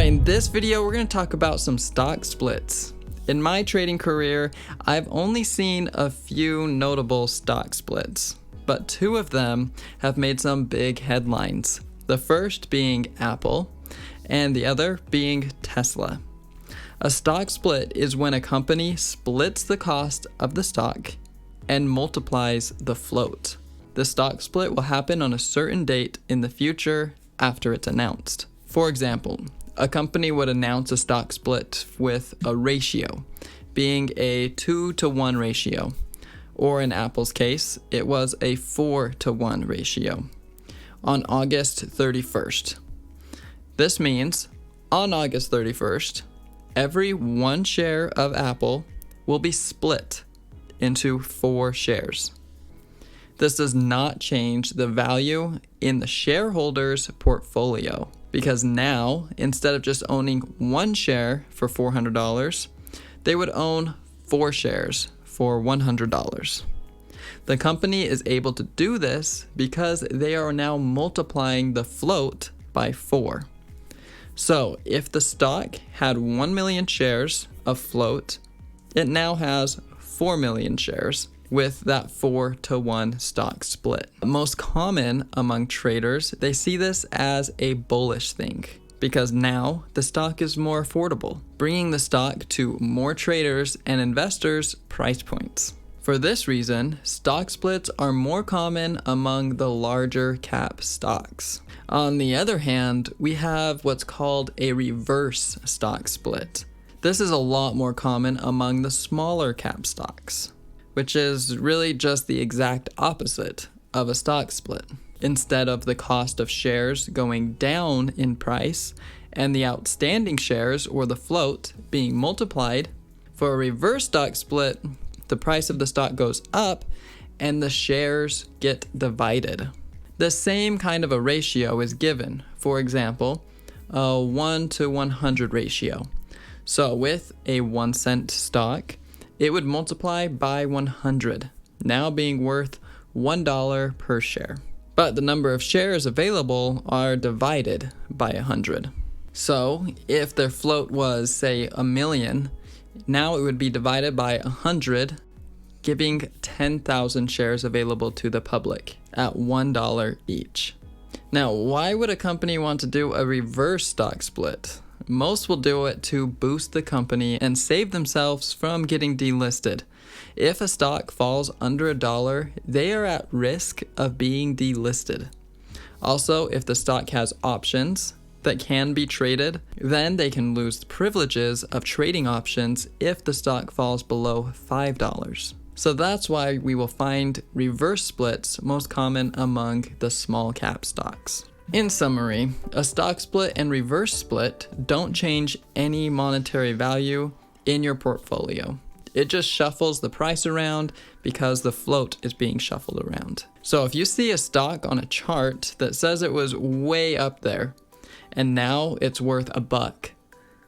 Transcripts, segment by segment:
in this video, we're going to talk about some stock splits. In my trading career, I've only seen a few notable stock splits, but two of them have made some big headlines. The first being Apple, and the other being Tesla. A stock split is when a company splits the cost of the stock and multiplies the float. The stock split will happen on a certain date in the future after it's announced. For example, a company would announce a stock split with a ratio, being a 2-to-1 ratio, or in Apple's case, it was a 4-to-1 ratio, on August 31st. This means, on August 31st, every one share of Apple will be split into 4 shares. This does not change the value in the shareholder's portfolio, because now, instead of just owning one share for $400, they would own 4 shares for $100. The company is able to do this because they are now multiplying the float by 4. So if the stock had 1 million shares of float, it now has 4 million shares with that 4-to-1 stock split. Most common among traders, they see this as a bullish thing because now the stock is more affordable, bringing the stock to more traders and investors' price points. For this reason, stock splits are more common among the larger cap stocks. On the other hand, we have what's called a reverse stock split. This is a lot more common among the smaller cap stocks, which is really just the exact opposite of a stock split. Instead of the cost of shares going down in price and the outstanding shares or the float being multiplied, for a reverse stock split, the price of the stock goes up and the shares get divided. The same kind of a ratio is given. For example, a 1-to-100 ratio. So with a 1 cent stock, it would multiply by 100, now being worth $1 per share. But the number of shares available are divided by 100. So if their float was, say, 1 million, now it would be divided by 100, giving 10,000 shares available to the public at $1 each. Now, why would a company want to do a reverse stock split? Most will do it to boost the company and save themselves from getting delisted. If a stock falls under $1, they are at risk of being delisted. Also, if the stock has options that can be traded, then they can lose the privileges of trading options if the stock falls below $5. So that's why we will find reverse splits most common among the small cap stocks. In summary, a stock split and reverse split don't change any monetary value in your portfolio. It just shuffles the price around because the float is being shuffled around. So if you see a stock on a chart that says it was way up there and now it's worth $1,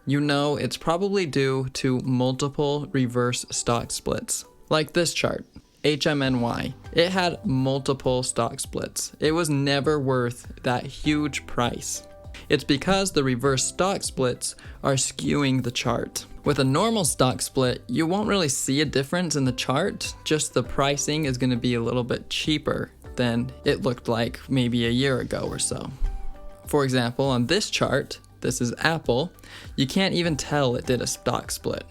you know it's probably due to multiple reverse stock splits. Like this chart, HMNY. It had multiple stock splits. It was never worth that huge price. It's because the reverse stock splits are skewing the chart. With a normal stock split, you won't really see a difference in the chart, just the pricing is going to be a little bit cheaper than it looked like maybe a year ago or so. For example, on this chart, this is Apple, you can't even tell it did a stock split.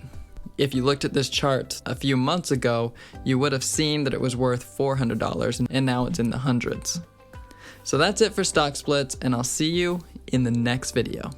If you looked at this chart a few months ago, you would have seen that it was worth $400 and now it's in the hundreds. So that's it for stock splits, and I'll see you in the next video.